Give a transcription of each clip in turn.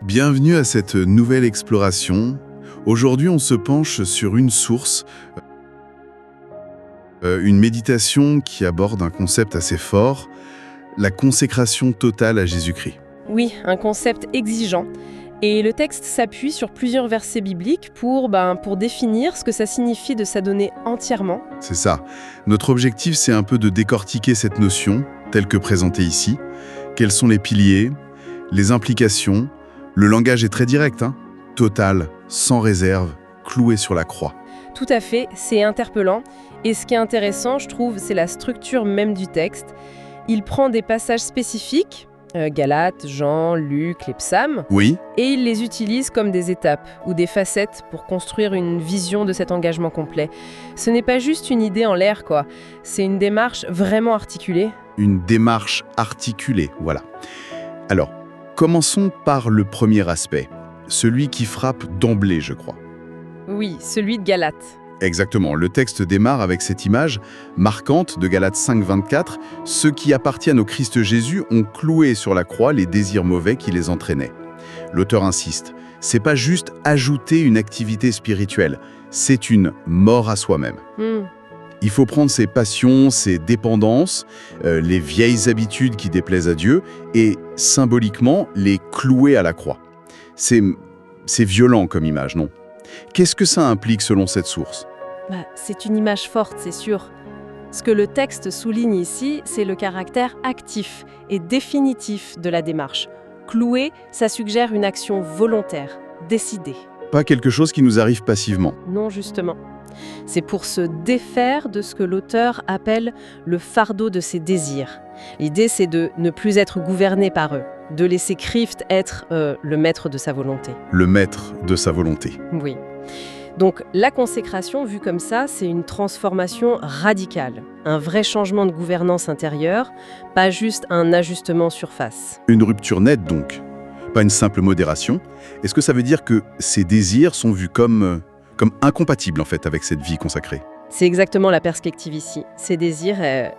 Bienvenue à cette nouvelle exploration. Aujourd'hui, on se penche sur une source, une méditation qui aborde un concept assez fort, la consécration totale à Jésus-Christ. Oui, un concept exigeant. Et le texte s'appuie sur plusieurs versets bibliques pour définir ce que ça signifie de s'adonner entièrement. C'est ça. Notre objectif, c'est un peu de décortiquer cette notion, telle que présentée ici. Quels sont les piliers, les implications. Le langage est très direct, total, sans réserve, cloué sur la croix. Tout à fait, c'est interpellant. Et ce qui est intéressant, je trouve, c'est la structure même du texte. Il prend des passages spécifiques, Galates, Jean, Luc, les psaumes, Oui, et il les utilise comme des étapes ou des facettes pour construire une vision de cet engagement complet. Ce n'est pas juste une idée en l'air, quoi. C'est une démarche vraiment articulée. une démarche articulée, voilà. Alors, commençons par le premier aspect, celui qui frappe d'emblée, je crois. Oui, celui de Galates. Exactement, le texte démarre avec cette image marquante de Galates 5,24. « Ceux qui appartiennent au Christ Jésus ont cloué sur la croix les désirs mauvais qui les entraînaient. » L'auteur insiste, c'est pas juste ajouter une activité spirituelle, c'est une mort à soi-même. Il faut prendre ses passions, ses dépendances, les vieilles habitudes qui déplaisent à Dieu et, symboliquement, les clouer à la croix. C'est violent comme image, non ? Qu'est-ce que ça implique selon cette source ? C'est une image forte, c'est sûr. Ce que le texte souligne ici, c'est le caractère actif et définitif de la démarche. Clouer, ça suggère une action volontaire, décidée. Pas quelque chose qui nous arrive passivement. Non, justement. C'est pour se défaire de ce que l'auteur appelle le fardeau de ses désirs. L'idée, c'est de ne plus être gouverné par eux, de laisser Christ être le maître de sa volonté. Le maître de sa volonté. Oui. Donc la consécration, vue comme ça, c'est une transformation radicale, un vrai changement de gouvernance intérieure, pas juste un ajustement surface. Une rupture nette donc, pas une simple modération. Est-ce que ça veut dire que ces désirs sont vus comme incompatibles en fait avec cette vie consacrée ? C'est exactement la perspective ici. Ces désirs,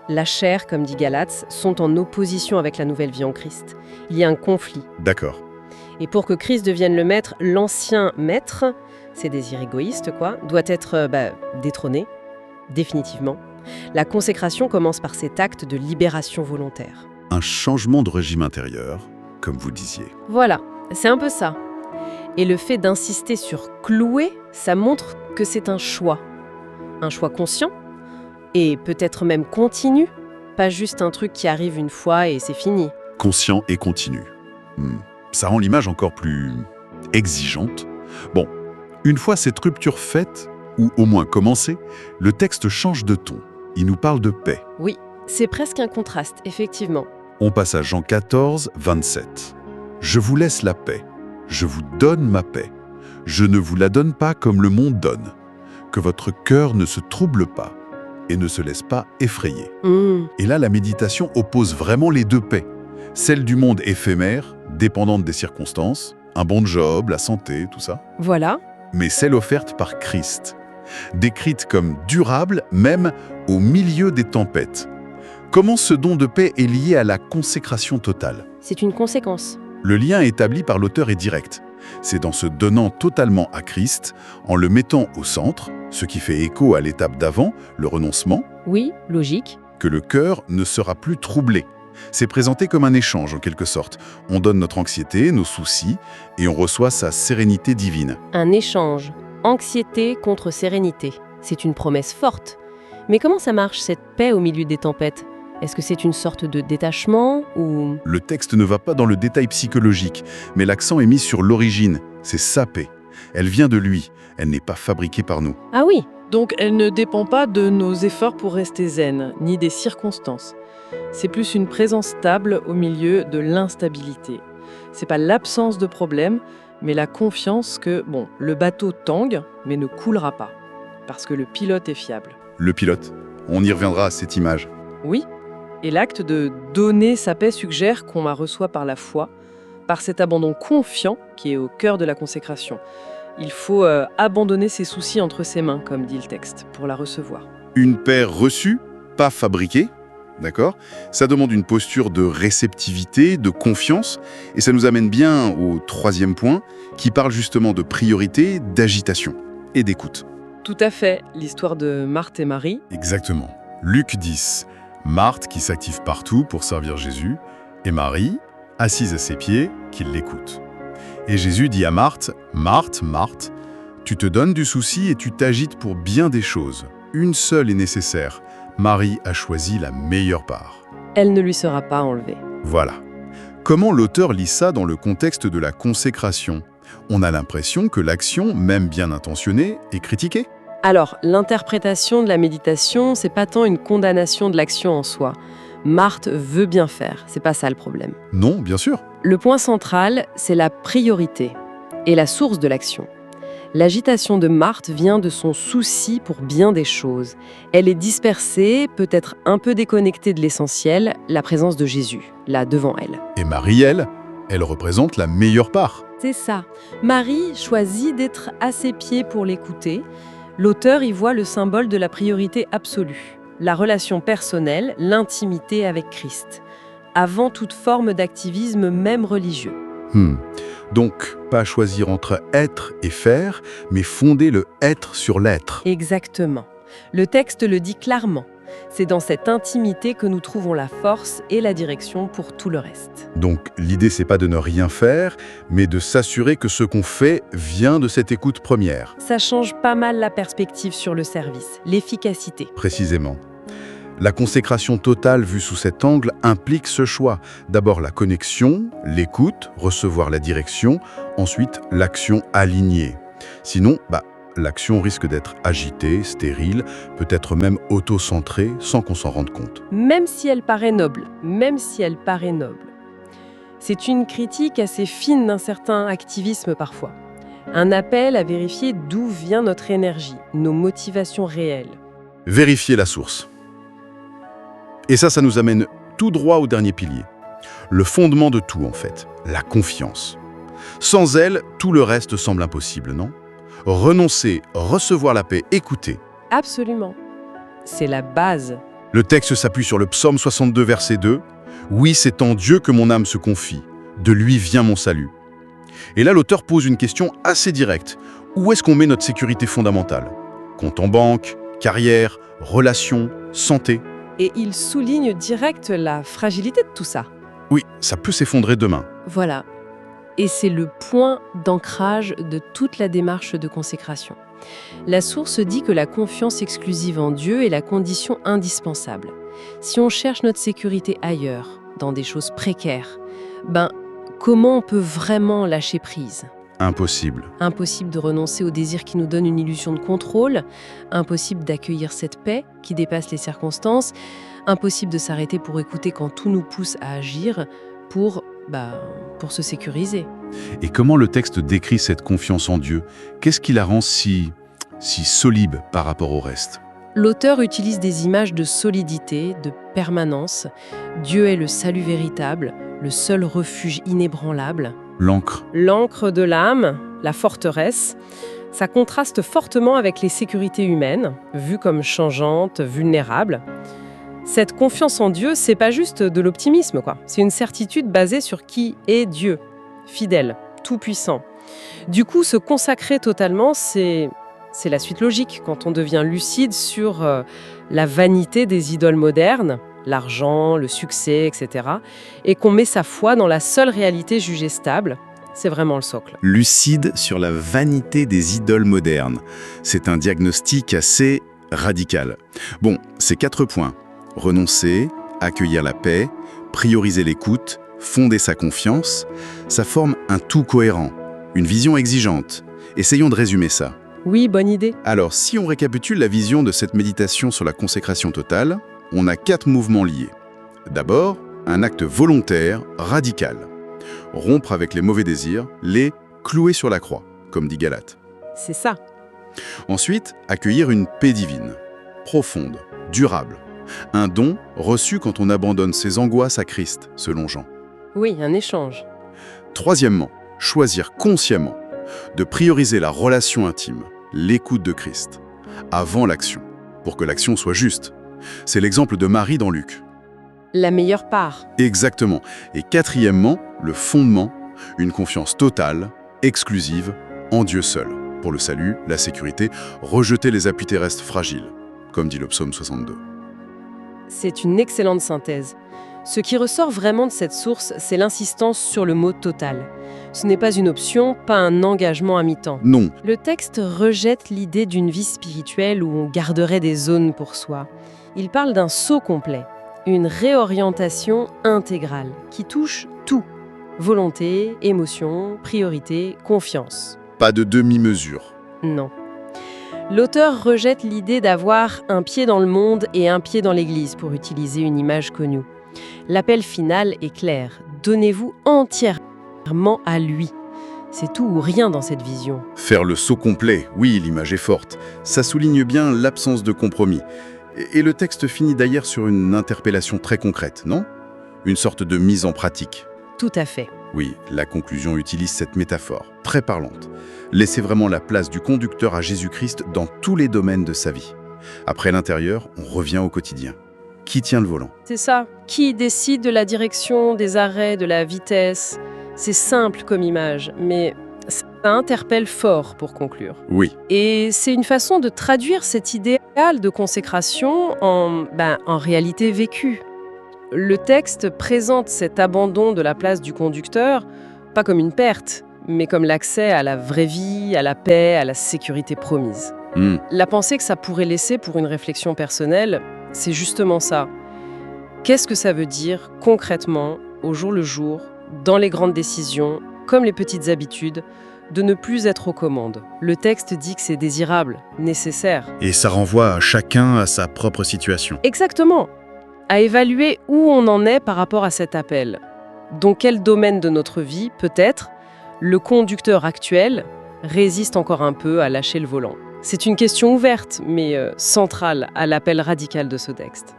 la chair, comme dit Galates, sont en opposition avec la nouvelle vie en Christ. Il y a un conflit. D'accord. Et pour que Christ devienne le maître, l'ancien maître, ces désirs égoïstes, doit être détrôné, définitivement. La consécration commence par cet acte de libération volontaire. Un changement de régime intérieur, comme vous disiez. Voilà, c'est un peu ça. Et le fait d'insister sur clouer, ça montre que c'est un choix conscient, et peut-être même continu, pas juste un truc qui arrive une fois et c'est fini. Conscient et continu. Ça rend l'image encore plus exigeante. Bon, une fois cette rupture faite, ou au moins commencée, le texte change de ton. Il nous parle de paix. Oui, c'est presque un contraste, effectivement. On passe à Jean 14, 27. « Je vous laisse la paix. Je vous donne ma paix. Je ne vous la donne pas comme le monde donne. Que votre cœur ne se trouble pas et ne se laisse pas effrayer. » Et là, la méditation oppose vraiment les deux paix. Celle du monde éphémère, dépendante des circonstances, un bon job, la santé, tout ça. Voilà. Mais celle offerte par Christ, décrite comme durable même au milieu des tempêtes. Comment ce don de paix est lié à la consécration totale ? C'est une conséquence. Le lien établi par l'auteur est direct. C'est en se donnant totalement à Christ, en le mettant au centre, ce qui fait écho à l'étape d'avant, le renoncement, Oui, logique. que le cœur ne sera plus troublé. C'est présenté comme un échange en quelque sorte. On donne notre anxiété, nos soucis, et on reçoit sa sérénité divine. Un échange. Anxiété contre sérénité. C'est une promesse forte. Mais comment ça marche, cette paix au milieu des tempêtes ? Est-ce que c'est une sorte de détachement ou... Le texte ne va pas dans le détail psychologique, mais l'accent est mis sur l'origine. C'est sa paix. Elle vient de lui. Elle n'est pas fabriquée par nous. Ah oui, Donc elle ne dépend pas de nos efforts pour rester zen, ni des circonstances. C'est plus une présence stable au milieu de l'instabilité. C'est pas l'absence de problème, mais la confiance que, le bateau tangue, mais ne coulera pas. Parce que le pilote est fiable. Le pilote. On y reviendra à cette image. Oui, et l'acte de donner sa paix suggère qu'on la reçoit par la foi, par cet abandon confiant qui est au cœur de la consécration. Il faut abandonner ses soucis entre ses mains, comme dit le texte, pour la recevoir. Une paix reçue, pas fabriquée. d'accord? Ça demande une posture de réceptivité, de confiance, et ça nous amène bien au troisième point, qui parle justement de priorité, d'agitation et d'écoute. Tout à fait, l'histoire de Marthe et Marie. Exactement. Luc 10, Marthe qui s'active partout pour servir Jésus, et Marie, assise à ses pieds, qui l'écoute. Et Jésus dit à Marthe, « Marthe, Marthe, tu te donnes du souci et tu t'agites pour bien des choses. Une seule est nécessaire. Marie a choisi la meilleure part. » Elle ne lui sera pas enlevée. Voilà. Comment l'auteur lit ça dans le contexte de la consécration? On a l'impression que l'action, même bien intentionnée, est critiquée. Alors, l'interprétation de la méditation, c'est pas tant une condamnation de l'action en soi. Marthe veut bien faire, c'est pas ça le problème. Non, bien sûr. Le point central, c'est la priorité et la source de l'action. L'agitation de Marthe vient de son souci pour bien des choses. Elle est dispersée, peut-être un peu déconnectée de l'essentiel, la présence de Jésus, là devant elle. Et Marie, elle représente la meilleure part. C'est ça. Marie choisit d'être à ses pieds pour l'écouter. L'auteur y voit le symbole de la priorité absolue, la relation personnelle, l'intimité avec Christ, avant toute forme d'activisme, même religieux. Donc, pas choisir entre être et faire, mais fonder le être sur l'être. Exactement. Le texte le dit clairement. C'est dans cette intimité que nous trouvons la force et la direction pour tout le reste. Donc, l'idée, c'est pas de ne rien faire, mais de s'assurer que ce qu'on fait vient de cette écoute première. Ça change pas mal la perspective sur le service, l'efficacité. Précisément. La consécration totale vue sous cet angle implique ce choix. D'abord la connexion, l'écoute, recevoir la direction, ensuite l'action alignée. Sinon, l'action risque d'être agitée, stérile, peut-être même auto-centrée sans qu'on s'en rende compte. Même si elle paraît noble. C'est une critique assez fine d'un certain activisme parfois. Un appel à vérifier d'où vient notre énergie, nos motivations réelles. Vérifier la source. Et ça nous amène tout droit au dernier pilier. Le fondement de tout, en fait, la confiance. Sans elle, tout le reste semble impossible, non? Renoncer, recevoir la paix, écouter. Absolument. C'est la base. Le texte s'appuie sur le psaume 62, verset 2. « Oui, c'est en Dieu que mon âme se confie. De lui vient mon salut. » Et là, l'auteur pose une question assez directe. Où est-ce qu'on met notre sécurité fondamentale? Compte en banque, carrière, relations, santé? Et il souligne direct la fragilité de tout ça. Oui, ça peut s'effondrer demain. Voilà. Et c'est le point d'ancrage de toute la démarche de consécration. La source dit que la confiance exclusive en Dieu est la condition indispensable. Si on cherche notre sécurité ailleurs, dans des choses précaires, comment on peut vraiment lâcher prise ? Impossible. Impossible de renoncer au désir qui nous donne une illusion de contrôle, impossible d'accueillir cette paix qui dépasse les circonstances, impossible de s'arrêter pour écouter quand tout nous pousse à agir pour se sécuriser. Et comment le texte décrit cette confiance en Dieu? Qu'est-ce qui la rend si solide par rapport au reste? L'auteur utilise des images de solidité, de permanence. Dieu est le salut véritable, le seul refuge inébranlable. L'encre. L'encre de l'âme, la forteresse, ça contraste fortement avec les sécurités humaines, vues comme changeantes, vulnérables. Cette confiance en Dieu, c'est pas juste de l'optimisme, quoi. C'est une certitude basée sur qui est Dieu, fidèle, tout-puissant. Du coup, se consacrer totalement, c'est la suite logique quand on devient lucide sur la vanité des idoles modernes, l'argent, le succès, etc. et qu'on met sa foi dans la seule réalité jugée stable. C'est vraiment le socle. Lucide sur la vanité des idoles modernes. C'est un diagnostic assez radical. Bon, c'est 4 points. Renoncer, accueillir la paix, prioriser l'écoute, fonder sa confiance, ça forme un tout cohérent, une vision exigeante. Essayons de résumer ça. Oui, bonne idée. Alors, si on récapitule la vision de cette méditation sur la consécration totale, on a 4 mouvements liés. D'abord, un acte volontaire, radical. Rompre avec les mauvais désirs, les clouer sur la croix, comme dit Galate. C'est ça. Ensuite, accueillir une paix divine, profonde, durable. Un don reçu quand on abandonne ses angoisses à Christ, selon Jean. Oui, un échange. Troisièmement, choisir consciemment de prioriser la relation intime, l'écoute de Christ, avant l'action, pour que l'action soit juste. C'est l'exemple de Marie dans Luc. La meilleure part. Exactement. Et quatrièmement, le fondement, une confiance totale, exclusive, en Dieu seul. Pour le salut, la sécurité, rejeter les appuis terrestres fragiles, comme dit le psaume 62. C'est une excellente synthèse. Ce qui ressort vraiment de cette source, c'est l'insistance sur le mot total. Ce n'est pas une option, pas un engagement à mi-temps. Non, Le texte rejette l'idée d'une vie spirituelle où on garderait des zones pour soi. Il parle d'un saut complet, une réorientation intégrale qui touche tout. Volonté, émotion, priorité, confiance. pas de demi-mesure. Non. L'auteur rejette l'idée d'avoir un pied dans le monde et un pied dans l'Église, pour utiliser une image connue. L'appel final est clair. Donnez-vous entièrement à lui. C'est tout ou rien dans cette vision. Faire le saut complet, oui, l'image est forte. Ça souligne bien l'absence de compromis. Et le texte finit d'ailleurs sur une interpellation très concrète, non? Une sorte de mise en pratique. Tout à fait. Oui, la conclusion utilise cette métaphore, très parlante. Laissez vraiment la place du conducteur à Jésus-Christ dans tous les domaines de sa vie. Après l'intérieur, on revient au quotidien. Qui tient le volant? C'est ça. Qui décide de la direction, des arrêts, de la vitesse? C'est simple comme image, mais ça interpelle fort pour conclure. Oui, Et c'est une façon de traduire cet idéal de consécration en réalité vécue. Le texte présente cet abandon de la place du conducteur, pas comme une perte, mais comme l'accès à la vraie vie, à la paix, à la sécurité promise. La pensée que ça pourrait laisser pour une réflexion personnelle, c'est justement ça. Qu'est-ce que ça veut dire concrètement, au jour le jour, dans les grandes décisions, comme les petites habitudes, de ne plus être aux commandes? Le texte dit que c'est désirable, nécessaire. et ça renvoie à chacun à sa propre situation. Exactement. À évaluer où on en est par rapport à cet appel. Dans quel domaine de notre vie, peut-être, le conducteur actuel résiste encore un peu à lâcher le volant. C'est une question ouverte, mais centrale à l'appel radical de ce texte.